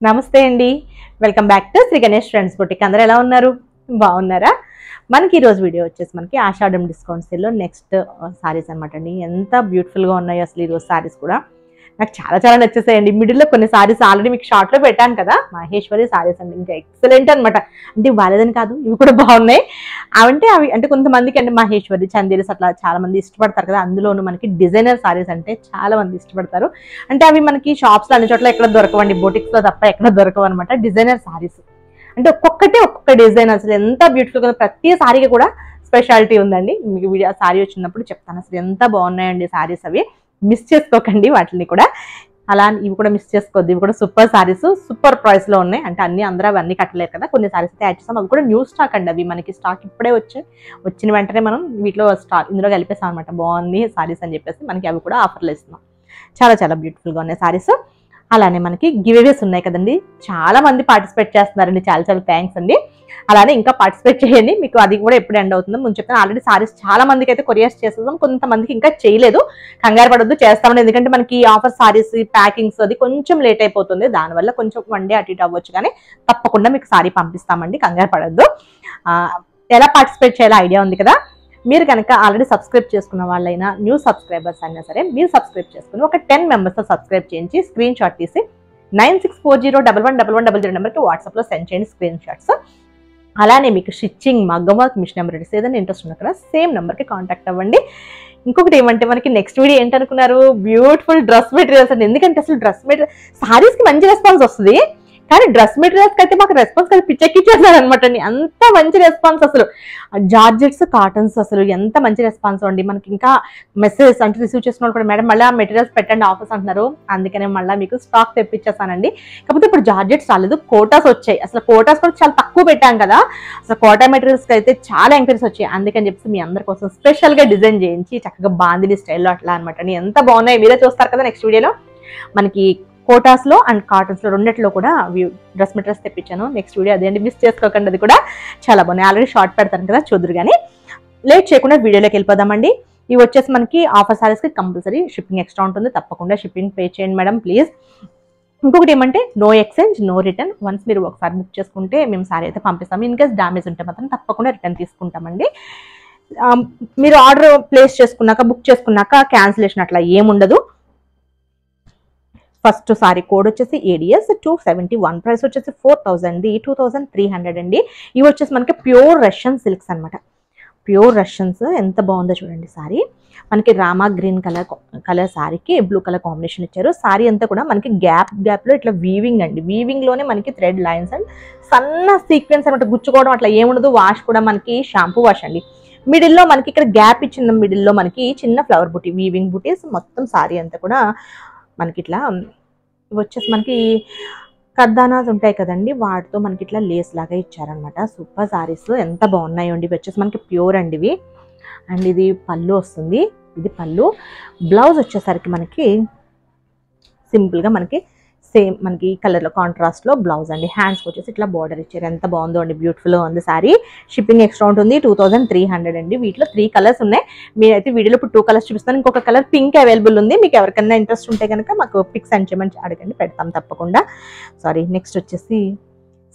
నమస్తే అండి, welcome back to Sri Ganesh friends boutique. అందరూ ఎలా ఉన్నారు? బాగున్నారా? మనకి ఈరోజు వీడియో వచ్చేసి మనకి ఆషాఢం డిస్కౌంట్ సేల్లో నెక్స్ట్ సారీస్ అనమాట అండి. ఎంత బ్యూటిఫుల్గా ఉన్నాయో అసలు ఈరోజు సారీస్ కూడా నాకు చాలా చాలా నచ్చేసాయండి. మిడిల్లో కొన్ని సారీస్ ఆల్రెడీ మీకు షార్ట్లో పెట్టాను కదా, మహేశ్వరి సారీస్ అండి, ఇంకా ఎక్సలెంట్ అనమాట. అంటే బాలేదని కాదు, ఇవి కూడా బాగున్నాయి. అవి అంటే కొంతమందికి అంటే మహేశ్వరి, చందేరీస్ అట్లా చాలా మంది ఇష్టపడతారు కదా. అందులోనూ మనకి డిజైనర్ సారీస్ అంటే చాలా మంది ఇష్టపడతారు. అంటే అవి మనకి షాప్స్లో అన్ని చోట్ల ఎక్కడ దొరకవండి, బొటిక్స్లో తప్ప ఎక్కడ దొరకవు అనమాట డిజైనర్ సారీస్. అంటే ఒక్కొక్క డిజైన్ అసలు ఎంత బ్యూటిఫుల్గా, ప్రతి సారీకి కూడా స్పెషాలిటీ ఉందండి. మీకు వీడియో సారీ వచ్చినప్పుడు చెప్తాను అసలు ఎంత బాగున్నాయండి సారీస్. అవి మిస్ చేసుకోకండి వాటిని కూడా. అలా ఇవి కూడా మిస్ చేసుకోవద్దు. ఇవి కూడా సూపర్ సారీస్, సూపర్ ప్రైస్లో ఉన్నాయి. అంటే అందరూ అవన్నీ కట్టలేరు కదా, కొన్ని సారీస్ అయితే యాడ్ చేస్తాం. అవి కూడా న్యూ స్టాక్ అండి. అవి మనకి స్టాక్ ఇప్పుడే వచ్చిన వెంటనే మనం వీటిలో స్టాక్ ఇందులో కలిపేస్తాం అనమాట. బాగుంది సారీస్ అని చెప్పేసి మనకి అవి కూడా ఆఫర్లు ఇస్తున్నాం. చాలా చాలా బ్యూటిఫుల్గా ఉన్నాయి సారీస్. అలానే మనకి గివేవేస్ ఉన్నాయి కదండి, చాలా మంది పార్టిసిపేట్ చేస్తున్నారండి. చాలా చాలా థ్యాంక్స్ అండి. అలానే ఇంకా పార్టిసిపేట్ చేయండి. మీకు అది కూడా ఎప్పుడు ఎండ్ అవుతుందో ముందు చెప్తాను. ఆల్రెడీ సారీస్ చాలా మందికి అయితే కొరియర్స్ చేసేద్దాం, కొంతమందికి ఇంకా చేయలేదు. కంగారు పడొద్దు, చేస్తామని. ఎందుకంటే మనకి ఆఫర్ సారీస్ ప్యాకింగ్స్ అది కొంచెం లేట్ అయిపోతుంది, దానివల్ల కొంచెం వన్ డే అటు ఇటు అవ్వచ్చు. కానీ తప్పకుండా మీకు సారీ పంపిస్తామండి, కంగారు పడొద్దు. ఎలా పార్టిసిపేట్ చేయాలో ఐడియా ఉంది కదా. మీరు కనుక ఆల్రెడీ సబ్స్క్రైబ్ చేసుకున్న వాళ్ళైనా, న్యూ సబ్స్క్రైబర్స్ అయినా సరే, మీరు సబ్స్క్రైబ్ చేసుకుని ఒక 10 మెంబర్స్తో సబ్స్క్రైబ్ చేయించి స్క్రీన్ షాట్ తీసి 9640111100 నెంబర్కి వాట్సాప్లో సెండ్ చేయండి స్క్రీన్ షాట్స్. అలానే మీకు స్టిచ్చింగ్, మగ్గం వర్క్, మిషన్ ఎంబ్రాయిడరీస్ ఏదైనా ఇంట్రెస్ట్ ఉన్నా కదా సేమ్ నెంబర్కి కాంటాక్ట్ అవ్వండి. ఇంకొకటి ఏమంటే మనకి నెక్స్ట్ వీడియో ఏంటనుకున్నారు, బ్యూటిఫుల్ డ్రెస్ మెటీరియల్స్ అండి. ఎందుకంటే అసలు డ్రెస్ మెటీరియల్ సారీస్కి మంచి రెస్పాన్స్ వస్తుంది, కానీ డ్రెస్ మెటీరియల్స్కి అయితే మాకు రెస్పాన్స్ కదా పిచ్చెక్కిచ్చేస్తారు అనమాట అండి. అంత మంచి రెస్పాన్స్ అసలు. జార్జెట్స్, కాటన్స్ అసలు ఎంత మంచి రెస్పాన్స్ అండి. మనకి ఇంకా మెసేజ్ అంటే రిసీవ్ చేసుకున్న కూడా, మేడం మళ్ళీ ఆ మెటీరియల్స్ పెట్టండి ఆఫర్స్ అంటున్నారు, అందుకనే మళ్ళీ మీకు స్టాక్ తెప్పించేస్తానండి. కాకపోతే ఇప్పుడు జార్జెట్స్ రాలేదు, కోటాస్ వచ్చాయి. అసలు కోటాస్ కూడా చాలా తక్కువ పెట్టాం కదా, అసలు కోటా మెటీరియల్స్కి అయితే చాలా ఎంక్వైరీస్ వచ్చాయి. అందుకని చెప్పి మీ అందరి కోసం స్పెషల్గా డిజైన్ చేయించి చక్కగా బాందిని స్టైల్లో అట్లా అనమాట అండి. ఎంత బాగున్నాయి మీరే చూస్తారు కదా నెక్స్ట్ వీడియోలో. మనకి కోటాస్లో అండ్ కాటన్స్లో రెండిట్లో కూడా డ్రెస్ మెటీరియల్స్ తెప్పించాను. నెక్స్ట్ వీడియో అదే అండి, మిస్ చేసుకోకండి. అది కూడా చాలా బాగున్నాయి. ఆల్రెడీ షార్ట్ పెడతాను కదా, చూద్దరు. కానీ లేట్ చేయకుండా వీడియోలోకి వెళ్ళిపోదామండి. ఇవి వచ్చేసి మనకి ఆఫర్ సారీస్కి కంపల్సరీ షిప్పింగ్ ఎక్స్ట్రా ఉంటుంది, తప్పకుండా షిప్పింగ్ పే చేయండి మేడం ప్లీజ్. ఇంకొకటి ఏమంటే no exchange, no return. Once మీరు ఒకసారి బుక్ చేసుకుంటే మేము సారీ అయితే పంపిస్తాము. ఇన్ కేస్ డ్యామేజ్ ఉంటే మాత్రం తప్పకుండా రిటర్న్ తీసుకుంటామండి. మీరు ఆర్డర్ ప్లేస్ చేసుకున్నాక, బుక్ చేసుకున్నాక క్యాన్సిలేషన్ అట్లా ఏముండదు. ఫస్ట్ సారీ కోడ్ వచ్చేసి ADS 271, ప్రైస్ వచ్చేసి 4000, 2300 అండి. ఇవి వచ్చేసి మనకి ప్యూర్ రష్యన్ సిల్క్స్ అనమాట. ప్యూర్ రష్యన్స్ ఎంత బాగుందో చూడండి సారీ. మనకి రామా గ్రీన్ కలర్ సారీకి బ్లూ కలర్ కాంబినేషన్ ఇచ్చారు. సారీ అంతా కూడా మనకి గ్యాప్లో ఇట్లా వీవింగ్ అండి. వీవింగ్లోనే మనకి థ్రెడ్ లైన్స్ అండ్ సన్న సీక్వెన్స్ అనమాట. గుచ్చుకోవడం అట్లా ఏముండదు. వాష్ కూడా మనకి షాంపూ వాష్ అండి. మిడిల్లో మనకి ఇక్కడ గ్యాప్ ఇచ్చిన మిడిల్లో మనకి చిన్న ఫ్లవర్ బుటీ, వీవింగ్ బుటీస్ మొత్తం సారీ అంతా కూడా మనకి ఇట్లా వచ్చేసి మనకి కర్దానాస్ ఉంటాయి కదండి, వాటితో మనకి ఇట్లా లేస్ లాగా ఇచ్చారనమాట. సూపర్ సారీస్ ఎంత బాగున్నాయో అండి. ఇవి వచ్చేసి మనకి ప్యూర్ అండి ఇవి. అండ్ ఇది పళ్ళు వస్తుంది, ఇది పళ్ళు. బ్లౌజ్ వచ్చేసరికి మనకి సింపుల్గా మనకి సేమ్ మనకి కలర్లో కాంట్రాస్ట్లో బ్లౌజ్ అండి. హ్యాండ్స్కి వచ్చేసి ఇట్లా బార్డర్ ఇచ్చారు. ఎంత బాగుందో అండి, బ్యూటిఫుల్గా ఉంది సారీ. షిప్పింగ్ ఎక్స్ట్రా ఉంటుంది, 2300 అండి. వీటిలో 3 కలర్స్ ఉన్నాయి. మీరైతే వీడియోలో ఇప్పుడు 2 కలర్స్ చూపిస్తాను. ఇంకొక కలర్ పింక్ అవైలబుల్ ఉంది. మీకు ఎవరికైనా ఇంట్రెస్ట్ ఉంటే కనుక మాకు పిక్స్ సెండ్ చేయమని అడగండి, పెడతాం తప్పకుండా. సారీ నెక్స్ట్ వచ్చేసి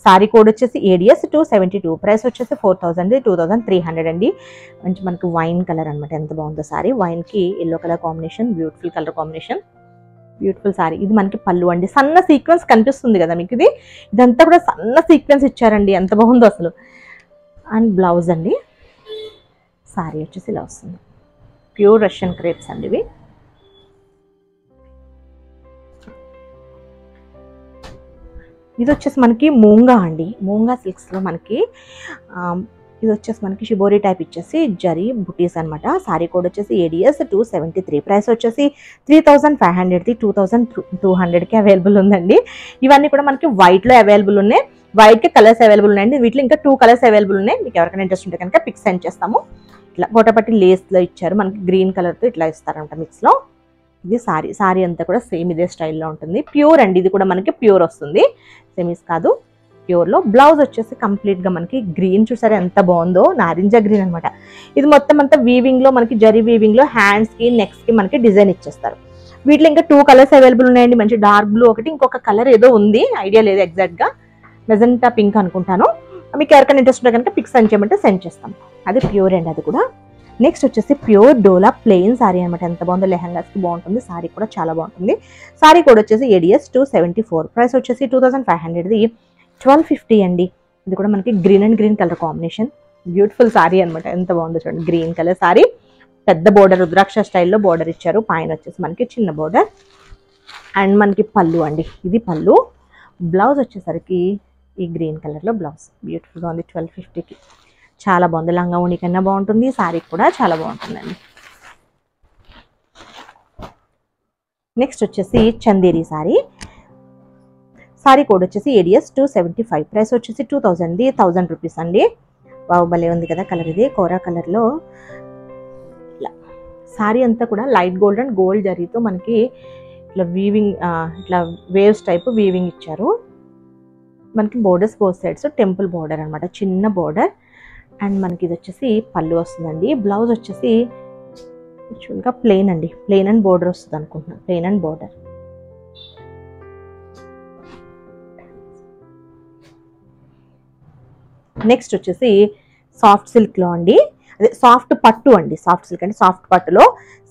సారీ కోడ్ వచ్చేసి ADS 272, ప్రైస్ వచ్చేసి 4000, 2300 అండి. మంచి మనకి వైన్ కలర్ అనమాట. ఎంత బాగుందో సారీ. వైన్కి yellow colour combination, beautiful colour combination, beautiful sari. ఇది మనకి పళ్ళు అండి. సన్న సీక్వెన్స్ కనిపిస్తుంది కదా మీకు, ఇదంతా కూడా సన్న సీక్వెన్స్ ఇచ్చారండి. ఎంత బాగుందో అసలు. అండ్ బ్లౌజ్ అండి. సారీ వచ్చేసి ఇలా వస్తుంది. ప్యూర్ రష్యన్ క్రేప్స్ అండి ఇవి. ఇది వచ్చేసి మనకి మూంగా అండి. మూంగా సిల్క్స్లో మనకి ఇది వచ్చేసి మనకి షిబోరి టైప్ ఇచ్చేసి జరీ బుటీస్ అనమాట. సారీ కోడ్ వచ్చేసి ADS 273, ప్రైస్ వచ్చేసి 3500, 2200కి అవైలబుల్ ఉందండి. ఇవన్నీ కూడా మనకి వైట్లో అవైలబుల్ ఉన్నాయి. వైట్కి కలర్స్ అవైలబుల్ ఉన్నాయండి. వీటిలో ఇంకా 2 కలర్స్ అవైలబుల్ ఉన్నాయి. మీకు ఎవరికైనా ఇంట్రెస్ట్ ఉంటే కనుక పిక్స్ సెండ్ చేస్తాము. ఇట్లా గోటపట్టి లేస్లో ఇచ్చారు. మనకి గ్రీన్ కలర్తో ఇట్లా ఇస్తారంట మిక్స్లో. ఇది సారీ అంతా కూడా సేమ్ ఇదే స్టైల్లో ఉంటుంది. ప్యూర్ అండి, ఇది కూడా మనకి ప్యూర్ వస్తుంది, సెమీస్ కాదు. ప్యూర్లో. బ్లౌజ్ వచ్చేసి కంప్లీట్గా మనకి గ్రీన్, చూసారా ఎంత బాగుందో, నారింజ గ్రీన్ అనమాట. ఇది మొత్తం అంతా వీవింగ్లో మనకి జరీ వీవింగ్లో హ్యాండ్స్కి నెక్స్ట్కి మనకి డిజైన్ ఇచ్చేస్తారు. వీటిలో ఇంకా 2 కలర్స్ అవైలబుల్ ఉన్నాయండి. మంచి డార్క్ బ్లూ ఒకటి, ఇంకొక కలర్ ఏదో ఉంది, ఐడియా లేదు ఎగ్జాక్ట్గా, మెజెంటా పింక్ అనుకుంటాను. మీకు ఎవరికైనా ఇంట్రెస్ట్ ఉంటే కనుక పిక్స్ సెండ్ చేయమంటే సెండ్ చేస్తాం. అది ప్యూర్ అండి అది కూడా. నెక్స్ట్ వచ్చేసి ప్యూర్ డోలా ప్లెయిన్ సారీ అనమాట. ఎంత బాగుందో, లెహంగాస్కి బాగుంటుంది, సారీ కూడా చాలా బాగుంటుంది. సారీ కోడ్ వచ్చేసి ADS 274, ప్రైస్ వచ్చేసి 2500, 1250 అండి. ఇది కూడా మనకి green and green colour combination, beautiful sorry అనమాట. ఎంత బాగుందో చూడండి, గ్రీన్ కలర్ సారీ, పెద్ద బోర్డర్ రుద్రాక్ష స్టైల్లో బోర్డర్ ఇచ్చారు, పైన వచ్చేసి మనకి చిన్న బోర్డర్. అండ్ మనకి పళ్ళు అండి, ఇది పళ్ళు. బ్లౌజ్ వచ్చేసరికి ఈ గ్రీన్ కలర్లో బ్లౌజ్, బ్యూటిఫుల్గా ఉంది, 1250కి చాలా బాగుంది. లంగా ఓణి కన్నా బాగుంటుంది, సారీ కూడా చాలా బాగుంటుందండి. నెక్స్ట్ వచ్చేసి చందేరి సారీ, సారీ కోడ్ వచ్చేసి ADS 275, ప్రైస్ వచ్చేసి 1000 రూపీస్ అండి. బాహుబలి ఉంది కదా కలర్, ఇది కోరా కలర్లో. ఇలా సారీ అంతా కూడా లైట్ గోల్డ్ అండ్ గోల్డ్ జరీతో మనకి ఇట్లా వీవింగ్, ఇట్లా వేవ్స్ టైప్ వీవింగ్ ఇచ్చారు. మనకి borders both sides temple border అనమాట, చిన్న బోర్డర్. అండ్ మనకి ఇది వచ్చేసి పళ్ళు వస్తుందండి. బ్లౌజ్ వచ్చేసి యాక్చువల్గా ప్లెయిన్ అండి, ప్లెయిన్ అండ్ బోర్డర్ వస్తుంది అనుకుంటున్నాను, ప్లెయిన్ అండ్ బోర్డర్. నెక్స్ట్ వచ్చేసి సాఫ్ట్ సిల్క్లో అండి, అదే సాఫ్ట్ పట్టు అండి, సాఫ్ట్ సిల్క్ అంటే సాఫ్ట్ పట్టులో.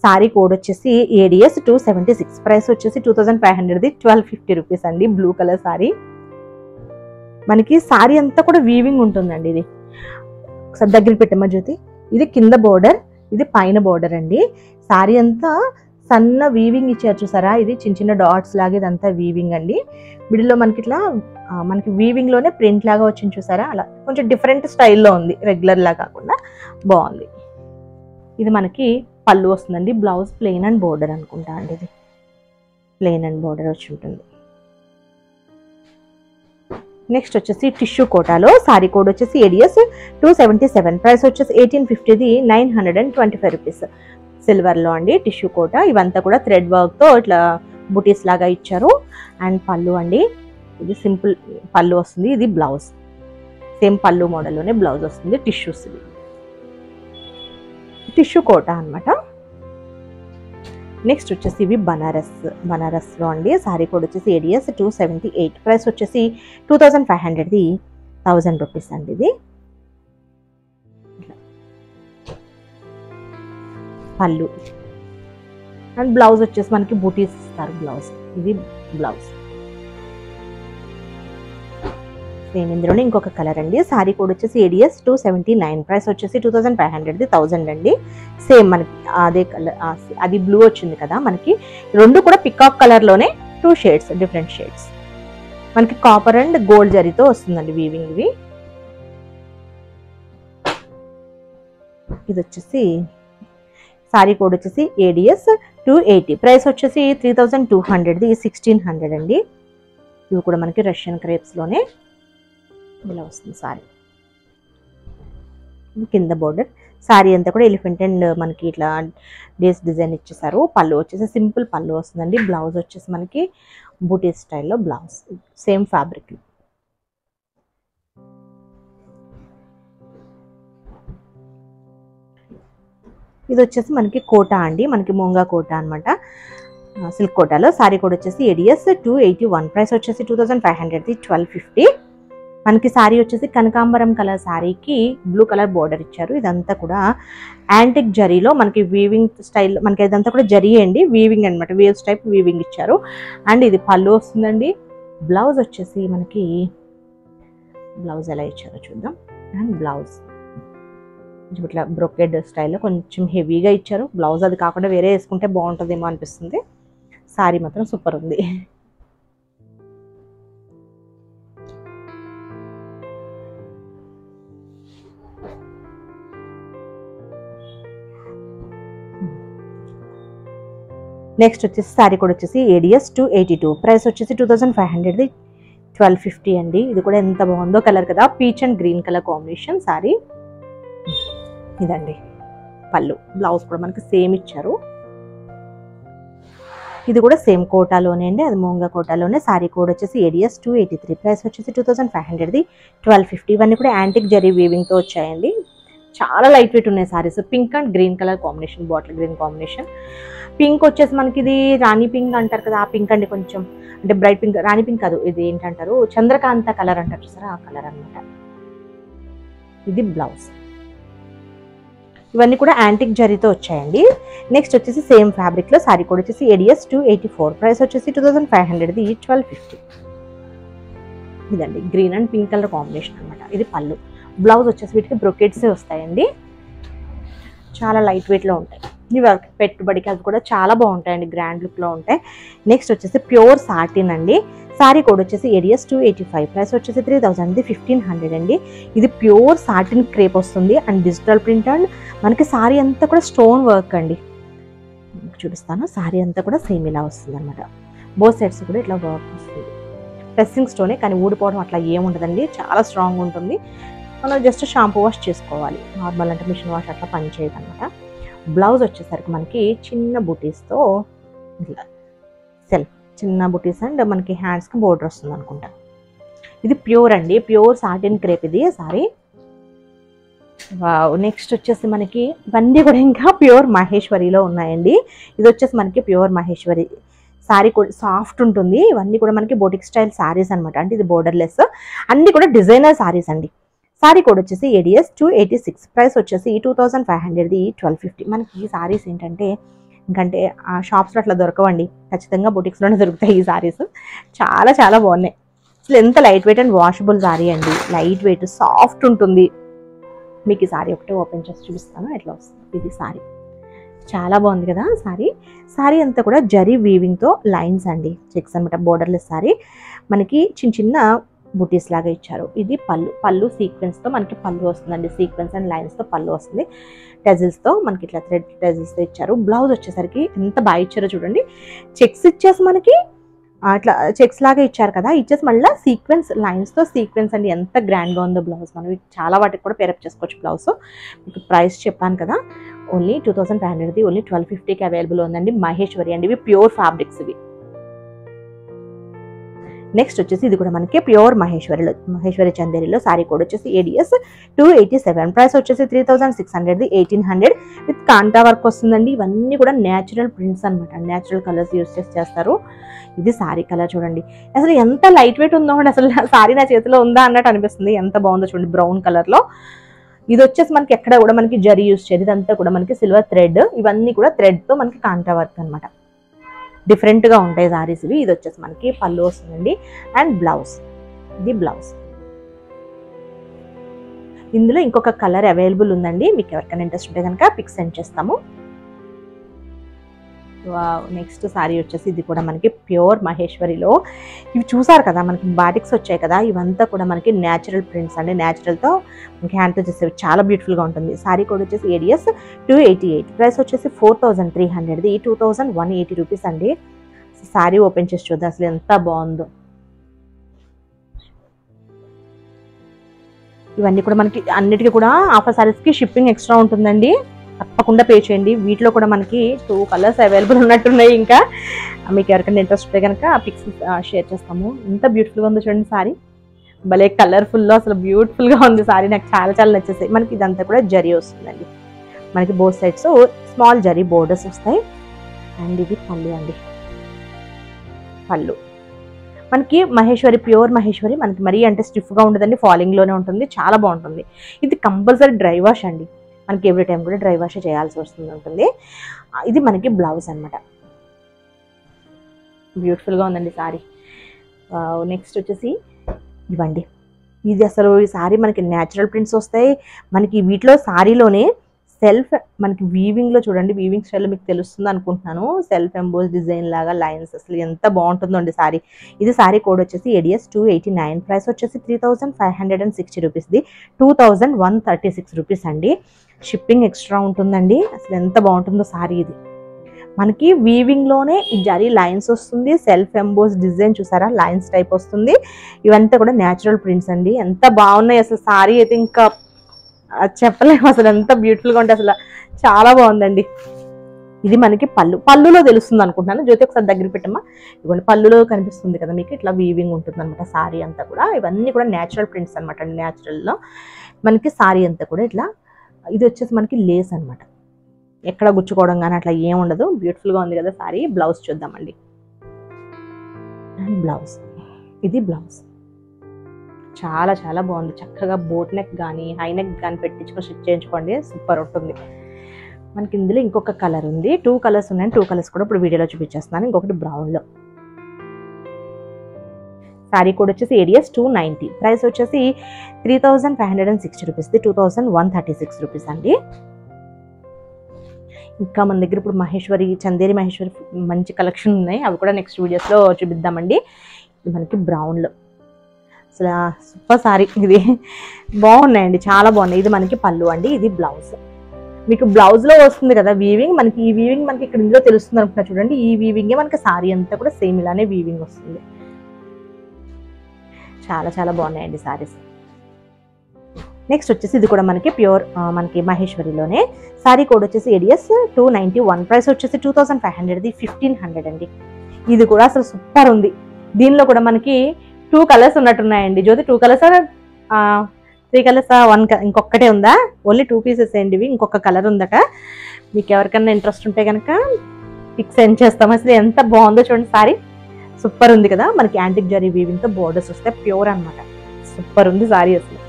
సారీ కోడ్ వచ్చేసి ADS 276, ప్రైస్ వచ్చేసి 2500, 1250 రూపీస్ అండి. బ్లూ కలర్ సారీ, మనకి సారీ అంతా కూడా వీవింగ్ ఉంటుందండి. ఇది ఒకసారి దగ్గర పెట్టమ్మా జ్యోతి, ఇది కింద బోర్డర్, ఇది పైన బోర్డర్ అండి. సారీ అంతా సన్న వీవింగ్ ఇచ్చారు చూసారా, ఇది చిన్న చిన్న డాట్స్ లాగా ఇదంతా వీవింగ్ అండి. మిడిల్లో మనకి ఇట్లా మనకి వీవింగ్ లోనే ప్రింట్ లాగా వచ్చింది చూసారా, అలా కొంచెం డిఫరెంట్ స్టైల్లో ఉంది, రెగ్యులర్ లా కాకుండా బాగుంది. ఇది మనకి పళ్ళు వస్తుందండి. బ్లౌజ్ ప్లెయిన్ అండ్ బోర్డర్ అనుకుంటా అండి, ఇది ప్లెయిన్ అండ్ బోర్డర్ వచ్చి ఉంటుంది. నెక్స్ట్ వచ్చేసి టిష్యూ కోటాలో, సారీ కోడ్ వచ్చేసి ADS 277, ప్రైస్ వచ్చేసి 1850, 925 రూపీస్. సిల్వర్లో అండి టిష్యూ కోట, ఇవంతా కూడా థ్రెడ్ వర్క్తో ఇట్లా బుటీస్ లాగా ఇచ్చారు. అండ్ పళ్ళు అండి, ఇది సింపుల్ పళ్ళు వస్తుంది, ఇది బ్లౌజ్, సేమ్ పళ్ళు మోడల్లోనే బ్లౌజ్ వస్తుంది. టిష్యూస్, ఇది టిష్యూ కోట అనమాట. నెక్స్ట్ వచ్చేసి ఇవి బనారస్లో అండి, సారీ కోడ్ వచ్చేసి ADS 278, ప్రైస్ వచ్చేసి 2500, 1000 రూపీస్ అండి. ఇది పళ్ళు అండ్ బ్లౌజ్ వచ్చేసి మనకి బూటీస్ ఇస్తారు బ్లౌజ్, ఇది బ్లౌజ్. సేమ్ ఇందులోనే ఇంకొక కలర్ అండి, సారీ కోడ్ వచ్చేసి ADS 279, ప్రైస్ వచ్చేసి 2500, 1000 అండి. సేమ్ మనకి అదే కలర్, అది బ్లూ వచ్చింది కదా మనకి, రెండు కూడా పికాక్ కలర్లోనే 2 షేడ్స్, డిఫరెంట్ షేడ్స్. మనకి కాపర్ అండ్ గోల్డ్ జరీతో వస్తుందండి వీవింగ్. ఇవి ఇది వచ్చేసి సారీ కోడ్ వచ్చేసి ADS 280, ప్రైస్ వచ్చేసి 3200, 1600 అండి. ఇవి కూడా మనకి రష్యన్ క్రేప్స్లోనే ఇలా వస్తుంది సారీ. కింద బోర్డర్, సారీ అంతా కూడా ఎలిఫెంట్ అండ్ మనకి ఇట్లా డేస్ డిజైన్ ఇచ్చేసారు. పళ్ళు వచ్చేసి సింపుల్ పళ్ళు వస్తుందండి. బ్లౌజ్ వచ్చేసి మనకి బూటీ స్టైల్లో బ్లౌజ్, సేమ్ ఫ్యాబ్రిక్. ఇది వచ్చేసి మనకి కోటా అండి, మనకి మూంగా కోటా అనమాట, సిల్క్ కోటాలో. సారీ కోడ్ వచ్చేసి ADS 281, ప్రైస్ వచ్చేసి 2500, 1250. మనకి సారీ వచ్చేసి కనకాంబరం కలర్ సారీకి బ్లూ కలర్ బోర్డర్ ఇచ్చారు. ఇదంతా కూడా యాంటిక్ జరీలో మనకి వీవింగ్ స్టైల్, మనకి ఇదంతా కూడా జరీ అండి, వీవింగ్ అనమాట, వేవ్స్ టైప్ వీవింగ్ ఇచ్చారు. అండ్ ఇది పళ్ళు వస్తుందండి. బ్లౌజ్ వచ్చేసి మనకి, బ్లౌజ్ ఎలా ఇచ్చారో చూద్దాం. అండ్ బ్లౌజ్ ఇట్లా బ్రొకెడ్ స్టైల్లో కొంచెం హెవీగా ఇచ్చారు బ్లౌజ్, అది కాకుండా వేరే వేసుకుంటే బాగుంటుందేమో అనిపిస్తుంది. సారీ మాత్రం సూపర్ ఉంది. నెక్స్ట్ వచ్చేసి సారీ కూడా వచ్చేసి ADS 282, ప్రైస్ వచ్చేసి 2500, 1250 అండి. ఇది కూడా ఎంత బాగుందో కలర్ కదా, peach and green colour combination sorry. ఇదండి పళ్ళు, బ్లౌజ్ కూడా మనకి సేమ్ ఇచ్చారు. ఇది కూడా సేమ్ కోటాలోనే అండి, అది మూంగా కోటాలోనే. సారీ కోడ్ వచ్చేసి ADS 283, ప్రైస్ వచ్చేసి 2500, 1250. ఇవన్నీ కూడా యాంటిక్ జరీ వీవింగ్తో వచ్చాయండి. చాలా లైట్ వెయిట్ ఉన్నాయి saris. Pink and green colour combination, bottle green combination. Pink వచ్చేసి మనకి ఇది రాణి పింక్ అంటారు కదా, ఆ పింక్ అండి. కొంచెం అంటే బ్రైట్ పింక్, రాణి పింక్ కాదు, ఇది ఏంటంటారు చంద్రకాంత కలర్ అంటారు చూసారా, ఆ కలర్ అనమాట. ఇది బ్లౌజ్. ఇవన్నీ కూడా యాంటిక్ జరీతో వచ్చాయండి. నెక్స్ట్ వచ్చేసి సేమ్ ఫ్యాబ్రిక్ లో సారీ కోడ్ వచ్చేసి ADS 284, ప్రైస్ వచ్చేసి 2500, 1250. ఇదండి green and pink colour combination అనమాట. ఇది పళ్ళు. బ్లౌజ్ వచ్చేసి వీటికి బ్రొకెట్స్ వస్తాయండి, చాలా లైట్ వెయిట్ లో ఉంటాయి. ఇవి పెట్టుబడికి అవి కూడా చాలా బాగుంటాయండి, గ్రాండ్ లుక్ లో ఉంటాయి. నెక్స్ట్ వచ్చేసి ప్యూర్ సాటిన్ అండి. సారీ కోడ్ వచ్చేసి ADS 285, ప్రైస్ వచ్చేసి 3000, 1500 అండి. ఇది ప్యూర్ సాటిన్ క్రేప్ వస్తుంది అండ్ డిజిటల్ ప్రింట్ అండ్ మనకి సారీ అంతా కూడా స్టోన్ వర్క్ అండి. చూపిస్తాను, సారీ అంతా కూడా సేమ్ ఇలా వస్తుంది అనమాట. బోత్ సైడ్స్ కూడా ఇట్లా వర్క్ వస్తుంది. ప్రెస్సింగ్ స్టోనే కానీ ఊడిపోవడం అట్లా ఏముండదండి, చాలా స్ట్రాంగ్ ఉంటుంది. మనం జస్ట్ షాంపూ వాష్ చేసుకోవాలి, నార్మల్ అంటే మిషన్ వాష్ అట్లా పని చేయదు అనమాట. బ్లౌజ్ వచ్చేసరికి మనకి చిన్న బూటీస్తో ఇట్లా సెల్ఫ్ చిన్న బూటీస్ అండ్ మనకి హ్యాండ్స్కి బోర్డర్ వస్తుంది అనుకుంటా. ఇది ప్యూర్ అండి, ప్యూర్ సాటిన్ క్రేప్ ఇది సారీ. వావ్. నెక్స్ట్ వచ్చేసి మనకి ఇవన్నీ కూడా ఇంకా ప్యూర్ మహేశ్వరిలో ఉన్నాయండి. ఇది వచ్చేసి మనకి ప్యూర్ మహేశ్వరి సారీ కూడా సాఫ్ట్ ఉంటుంది. ఇవన్నీ కూడా మనకి బోటిక్ స్టైల్ సారీస్ అనమాట. అంటే ఇది బోర్డర్లెస్, అన్ని కూడా డిజైనర్ సారీస్ అండి. సారీ కోడ్ వచ్చేసి ADS 286, ప్రైస్ వచ్చేసి 2500, 1250. మనకి ఈ సారీస్ ఏంటంటే ఇంకంటే ఆ షాప్స్లో అట్లా దొరకవండి, ఖచ్చితంగా బొటిక్స్లోనే దొరుకుతాయి ఈ సారీస్. చాలా చాలా బాగున్నాయి. అసలు ఎంత light weight and washable sorry అండి, లైట్ వెయిట్ సాఫ్ట్ ఉంటుంది. మీకు ఈ సారీ ఒకటే ఓపెన్ చేసి చూపిస్తాను ఎట్లా వస్తుంది. ఇది సారీ చాలా బాగుంది కదా సారీ. సారీ అంతా కూడా జరీ వీవింగ్తో లైన్స్ అండి, చెక్స్ అనమాట. బోర్డర్లెస్ సారీ, మనకి చిన్న చిన్న బుటీస్ లాగా ఇచ్చారు. ఇది పళ్ళు. పళ్ళు సీక్వెన్స్తో మనకి పళ్ళు వస్తుందండి, సీక్వెన్స్ అండ్ లైన్స్తో పళ్ళు వస్తుంది. టెజిల్స్తో మనకి ఇట్లా థ్రెడ్ టెజిల్స్తో ఇచ్చారు. బ్లౌజ్ వచ్చేసరికి ఎంత బాగా ఇచ్చారో చూడండి. చెక్స్ ఇచ్చేసి మనకి అట్లా చెక్స్ లాగా ఇచ్చారు కదా, ఇచ్చేసి మళ్ళీ సీక్వెన్స్ లైన్స్తో సీక్వెన్స్ అండి. ఎంత గ్రాండ్గా ఉందో బ్లౌజ్. మనం చాలా వాటికి కూడా పేరప్ చేసుకోవచ్చు బ్లౌజ్. మీకు ప్రైస్ చెప్పాను కదా, ఓన్లీ 2500, ఓన్లీ 1250కి అవైలబుల్ ఉందండి. మహేశ్వరి అండి, ఇవి ప్యూర్ ఫ్యాబ్రిక్స్ ఇవి. నెక్స్ట్ వచ్చేసి ఇది కూడా మనకి ప్యూర్ మహేశ్వరి చందేరిలో సారీ కోడ్ వచ్చేసి ADS 287, ప్రైస్ వచ్చేసి 3600, 1800 విత్ కాంటా వర్క్ వస్తుందండి. ఇవన్నీ కూడా న్యాచురల్ ప్రింట్స్ అనమాట, న్యాచురల్ కలర్స్ యూస్ చేస్తారు. ఇది సారీ కలర్ చూడండి, అసలు ఎంత లైట్ వెయిట్ ఉందో అండి. అసలు సారీ నా చేతిలో ఉందా అన్నట్టు అనిపిస్తుంది, ఎంత బాగుందో చూడండి. బ్రౌన్ కలర్ లో ఇది వచ్చేసి మనకి ఎక్కడ కూడా మనకి జరీ యూస్ చేయదు, ఇదంతా కూడా మనకి సిల్వర్ థ్రెడ్. ఇవన్నీ కూడా థ్రెడ్ తో మనకి కాంటా వర్క్ అనమాట. డిఫరెంట్ గా ఉంటాయి సారీస్ ఇవి. ఇది వచ్చేసి మనకి పళ్ళు వస్తుందండి అండ్ బ్లౌజ్. ఇది బ్లౌజ్. ఇందులో ఇంకొక కలర్ అవైలబుల్ ఉందండి, మీకు ఎవరికైనా ఇంట్రెస్ట్ ఉంటే కనుక పిక్ సెండ్ చేస్తాము. నెక్స్ట్ సారీ వచ్చేసి ఇది కూడా మనకి ప్యూర్ మహేశ్వరిలో. ఇవి చూసారు కదా మనకి బాటిక్స్ వచ్చాయి కదా, ఇవంతా కూడా మనకి న్యాచురల్ ప్రింట్స్ అండి. న్యాచురల్తో మనకి హ్యాండ్తో చేసేవి చాలా బ్యూటిఫుల్గా ఉంటుంది. సారీ కోడ్ వచ్చేసి ADS 288, ప్రైస్ వచ్చేసి 4300, 2180 రూపీస్ అండి. సారీ ఓపెన్ చేసి చూద్దాం అసలు ఎంత బాగుందో. ఇవన్నీ కూడా మనకి అన్నిటికీ కూడా ఆఫర్ సారీస్కి షిప్పింగ్ ఎక్స్ట్రా ఉంటుందండి, తప్పకుండా పే చేయండి. వీటిలో కూడా మనకి 2 కలర్స్ అవైలబుల్ ఉన్నట్టున్నాయి. ఇంకా మీకు ఎవరికైనా ఇంట్రెస్ట్ ఉంటే కనుక పిక్స్ షేర్ చేస్తాము. ఎంత బ్యూటిఫుల్గా ఉందో చూడండి సారీ, భలే కలర్ఫుల్లో అసలు బ్యూటిఫుల్గా ఉంది సారీ. నాకు చాలా చాలా నచ్చేసాయి. మనకి ఇదంతా కూడా జరీ వస్తుందండి, మనకి both sides small zari borders వస్తాయి. అండ్ ఇది పళ్ళు అండి, పళ్ళు మనకి మహేశ్వరి ప్యూర్ మహేశ్వరి. మనకి మరీ అంటే స్టిఫ్గా ఉండదండి, ఫాలింగ్లోనే ఉంటుంది, చాలా బాగుంటుంది. ఇది కంపల్సరీ డ్రై వాష్ అండి, మనకి ఎవ్రీ టైం కూడా డ్రై వాష్ చేయాల్సి ఉంటుంది. ఇది మనకి బ్లౌజ్ అనమాట. బ్యూటిఫుల్గా ఉందండి సారీ. నెక్స్ట్ వచ్చేసి ఇవ్వండి, ఇది అసలు ఈ సారీ మనకి న్యాచురల్ ప్రింట్స్ వస్తాయి. మనకి వీటిలో సారీలోనే సెల్ఫ్ మనకి వీవింగ్లో చూడండి, వీవింగ్ స్టైల్లో మీకు తెలుస్తుంది అనుకుంటున్నాను. సెల్ఫ్ ఎంబోస్ డిజైన్ లాగా లైన్స్, అసలు ఎంత బాగుంటుందో అండి సారీ. ఇది సారీ కోడ్ వచ్చేసి ADS 289, ప్రైస్ వచ్చేసి 3560 రూపీస్ది, 2136 రూపీస్ అండి. షిప్పింగ్ ఎక్స్ట్రా ఉంటుందండి. అసలు ఎంత బాగుంటుందో సారీ. ఇది మనకి వీవింగ్లోనే ఈ జరీ లైన్స్ వస్తుంది, సెల్ఫ్ ఎంబోస్ డిజైన్ చూసారా, లైన్స్ టైప్ వస్తుంది. ఇవంతా కూడా న్యాచురల్ ప్రింట్స్ అండి, ఎంత బాగున్నాయి అసలు. సారీ అయితే ఇంకా చెప్పలేము అసలు, ఎంత బ్యూటిఫుల్గా ఉంటే అసలు చాలా బాగుందండి. ఇది మనకి పళ్ళులో తెలుస్తుంది అనుకుంటున్నాను. జ్యోతి ఒకసారి దగ్గర పెట్టమ్మా. ఇదిగోండి పళ్ళులో కనిపిస్తుంది కదా మీకు, ఇట్లా వీవింగ్ ఉంటుంది అనమాట సారీ అంతా కూడా. ఇవన్నీ కూడా న్యాచురల్ ప్రింట్స్ అనమాట అండి. న్యాచురల్లో మనకి సారీ అంతా కూడా ఇట్లా. ఇది వచ్చేసి మనకి లేస్ అనమాట, ఎక్కడ గుచ్చుకోవడం కానీ అట్లా ఏం ఉండదు. బ్యూటిఫుల్గా ఉంది కదా సారీ. బ్లౌజ్ చూద్దామండి. అండ్ బ్లౌజ్, ఇది బ్లౌజ్ చాలా చాలా బాగుంది. చక్కగా బోట్ నెక్ కానీ హై నెక్ కానీ పెట్టించుకొని స్టిచ్ చేయించుకోండి, సూపర్ ఉంటుంది. మనకి ఇందులో ఇంకొక కలర్ ఉంది, 2 కలర్స్ ఉన్నాయి. 2 కలర్స్ కూడా ఇప్పుడు వీడియోలో చూపించేస్తున్నాను. ఇంకొకటి బ్రౌన్లో. శారీ కోడ్ వచ్చేసి ADS 290, ప్రైస్ వచ్చేసి 3560 రూపీస్, 2136 రూపీస్ అండి. ఇంకా మన దగ్గర ఇప్పుడు మహేశ్వరి, చందేరి మహేశ్వరి మంచి కలెక్షన్ ఉన్నాయి, అవి కూడా నెక్స్ట్ వీడియోస్లో చూపిద్దామండి. ఇది మనకి బ్రౌన్లో అసలు సూపర్ సారీ, ఇది బాగున్నాయండి, చాలా బాగున్నాయి. ఇది మనకి పళ్ళు అండి, ఇది బ్లౌజ్. మీకు బ్లౌజ్లో వస్తుంది కదా వీవింగ్, మనకి ఈ వీవింగ్ మనకి ఇక్కడ ఇందులో తెలుస్తుంది అనుకుంటా చూడండి. ఈ వీవింగే మనకి సారీ అంతా కూడా సేమ్ ఇలానే వీవింగ్ వస్తుంది. చాలా చాలా బాగున్నాయండి సారీస్. నెక్స్ట్ వచ్చేసి ఇది కూడా మనకి ప్యూర్ మనకి మహేశ్వరిలోనే. సారీ కోడ్ వచ్చేసి ADS 291, ప్రైస్ వచ్చేసి 2500, 1500 అండి. ఇది కూడా అసలు సూపర్ ఉంది. దీనిలో కూడా మనకి 2 కలర్స్ ఉన్నట్టున్నాయండి. జ్యోతి 2 కలర్స్ 3 కలర్స్, 1 ఇంకొకటే ఉందా? ఓన్లీ 2 పీసెస్ అండి ఇవి. ఇంకొక కలర్ ఉందట. మీకు ఎవరికైనా ఇంట్రెస్ట్ ఉంటే కనుక పిక్ సెండ్ చేస్తాం. అసలు ఎంత బాగుందో చూడండి సారీ, సూపర్ ఉంది కదా. మనకి యాంటిక్ జరీ వీవింగ్తో బోర్డర్స్ వస్తాయి, ప్యూర్ అనమాట. సూపర్ ఉంది సారీ అసలు.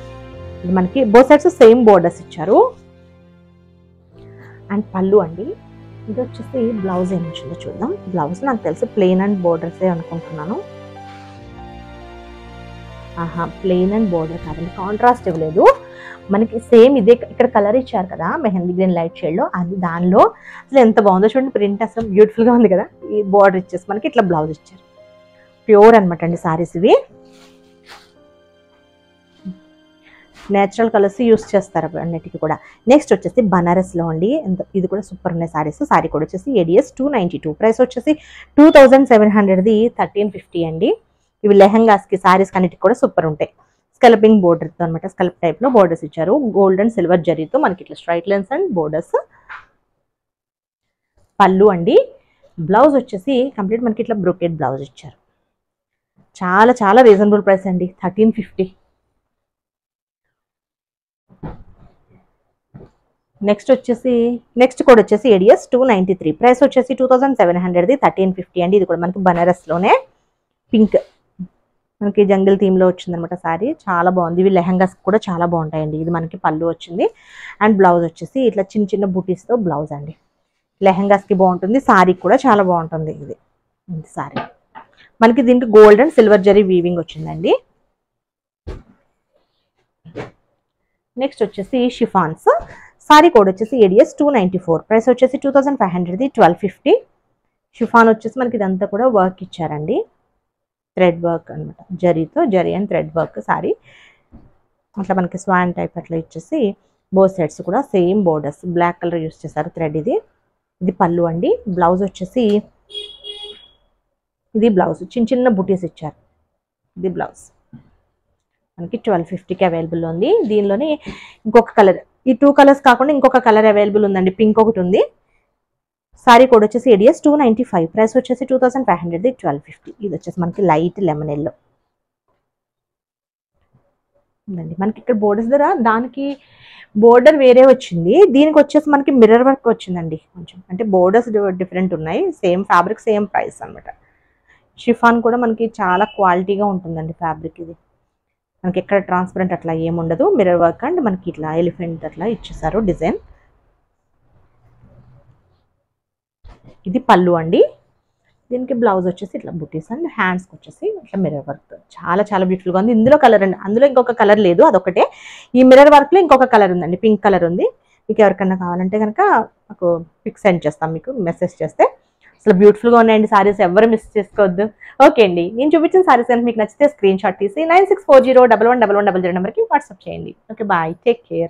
ఇది మనకి బోత్ సైడ్స్ సేమ్ బోర్డర్స్ ఇచ్చారు. అండ్ పళ్ళు అండి. ఇది వచ్చేసి బ్లౌజ్ ఏమి వచ్చిందో చూద్దాం. బ్లౌజ్ నాకు తెలిసి ప్లెయిన్ అండ్ బోర్డర్సే అనుకుంటున్నాను. ప్లెయిన్ అండ్ బోర్డర్ కాదండి, కాంట్రాస్ట్ ఇవ్వలేదు. మనకి సేమ్ ఇదే ఇక్కడ కలర్ ఇచ్చారు కదా, మెహందీ గ్రీన్ లైట్ షేడ్లో, అది దానిలో అసలు ఎంత బాగుందో చూడండి. ప్రింట్ అసలు బ్యూటిఫుల్గా ఉంది కదా. ఈ బోర్డర్ ఇచ్చేసి మనకి ఇట్లా బ్లౌజ్ ఇచ్చారు. ప్యూర్ అనమాట అండి సారీస్ ఇవి. నేచురల్ కలర్స్ యూస్ చేస్తారు అన్నిటికీ కూడా. నెక్స్ట్ వచ్చేసి బనారస్లో అండి, ఇది కూడా సూపర్ ఉన్నాయి సారీస్. సారీ కూడా వచ్చేసి ADS 292, ప్రైస్ వచ్చేసి 2700, 1350 అండి. ఇవి లెహంగాస్కి సారీస్ అన్నిటికి కూడా సూపర్ ఉంటాయి. స్కల్పింగ్ బోర్డర్తో అనమాట, స్కల్ప్ టైప్లో బోర్డర్స్ ఇచ్చారు. గోల్డ్ అండ్ సిల్వర్ జరీతో మనకి ఇట్లా స్ట్రైట్ లైన్స్ అండ్ బోర్డర్స్. పళ్ళు అండి. బ్లౌజ్ వచ్చేసి కంప్లీట్ మనకి ఇట్లా బ్రోకెట్ బ్లౌజ్ ఇచ్చారు. చాలా చాలా రీజనబుల్ ప్రైస్ అండి, 1350. నెక్స్ట్ కోడ్ వచ్చేసి ADS 293, ప్రైస్ వచ్చేసి 2700, 1350 అండి. ఇది కూడా మనకి బనారస్లోనే పింక్, మనకి జంగిల్ థీమ్లో వచ్చిందనమాట సారీ. చాలా బాగుంది. ఇవి లెహంగాస్ కూడా చాలా బాగుంటాయండి. ఇది మనకి పళ్ళు వచ్చింది. అండ్ బ్లౌజ్ వచ్చేసి ఇట్లా చిన్న చిన్న బూటీస్తో బ్లౌజ్ అండి. లెహంగాస్కి బాగుంటుంది, సారీకి కూడా చాలా బాగుంటుంది. ఇది సారీ మనకి దీనికి gold and silver zari weaving వచ్చిందండి. నెక్స్ట్ వచ్చేసి షిఫాన్స్. సారీ కోడ్ వచ్చేసి ADS 294, ప్రైస్ వచ్చేసి 2500, 1250. షిఫాన్ వచ్చేసి మనకి ఇదంతా కూడా వర్క్ ఇచ్చారండి, థ్రెడ్ వర్క్ అనమాట, zari and thread work saree. అట్లా మనకి స్వాన్ టైప్ అట్లా ఇచ్చేసి బోత్ సైడ్స్ కూడా same borders, black colour use చేశారు థ్రెడ్. ఇది పళ్ళు అండి. బ్లౌజ్ వచ్చేసి ఇది బ్లౌజ్, చిన్న చిన్న బుటీస్ ఇచ్చారు. ఇది బ్లౌజ్ మనకి 1250కి అవైలబుల్ ఉంది. దీనిలోనే ఇంకొక కలర్, ఈ 2 కలర్స్ కాకుండా ఇంకొక కలర్ అవైలబుల్ ఉందండి, పింక్ ఒకటి ఉంది. సారీ కోడ్ వచ్చేసి ADS 295, ప్రైస్ వచ్చేసి 2500, 1250. ఇది వచ్చేసి మనకి లైట్ లెమన్ ఎల్లో ఉందండి. మనకి ఇక్కడ బోర్డర్స్ దగ్గర దానికి బోర్డర్ వేరే వచ్చింది, దీనికి వచ్చేసి మనకి మిర్రర్ వర్క్ వచ్చిందండి కొంచెం. అంటే బోర్డర్స్ డిఫరెంట్ ఉన్నాయి, సేమ్ ఫ్యాబ్రిక్ సేమ్ ప్రైస్ అనమాట. షిఫాన్ కూడా మనకి చాలా క్వాలిటీగా ఉంటుందండి ఫ్యాబ్రిక్. ఇది మనకి ఎక్కడ ట్రాన్స్పరెంట్ అట్లా ఏముండదు, మిర్రర్ వర్క్ అండ్ మనకి ఇట్లా ఎలిఫెంట్ అట్లా ఇచ్చేసారు డిజైన్. ఇది పళ్ళు అండి. దీనికి బ్లౌజ్ వచ్చేసి ఇట్లా బుటీస్ అండ్ హ్యాండ్స్కి వచ్చేసి ఇట్లా మిర్రర్ వర్క్. చాలా చాలా బ్యూటిఫుల్గా ఉంది. ఇందులో కలర్ అండి, అందులో ఇంకొక కలర్ లేదు, అదొకటే. ఈ మిర్రర్ వర్క్లో ఇంకొక కలర్ ఉందండి, పింక్ కలర్ ఉంది. మీకు ఎవరికన్నా కావాలంటే కనుక నాకు పిక్ సెండ్ చేస్తాం, మీకు మెసేజ్ చేస్తే. అసలు బ్యూటిఫుల్గా ఉన్నాయండి సారీస్, ఎవరు మిస్ చేసుకోవద్దు. ఓకే అండి, నేను చూపించిన సారీస్ కనుక మీకు నచ్చితే స్క్రీన్ షాట్ తీసి 9640111100 నెంబర్కి వాట్సాప్ చేయండి. Okay, bye, take care.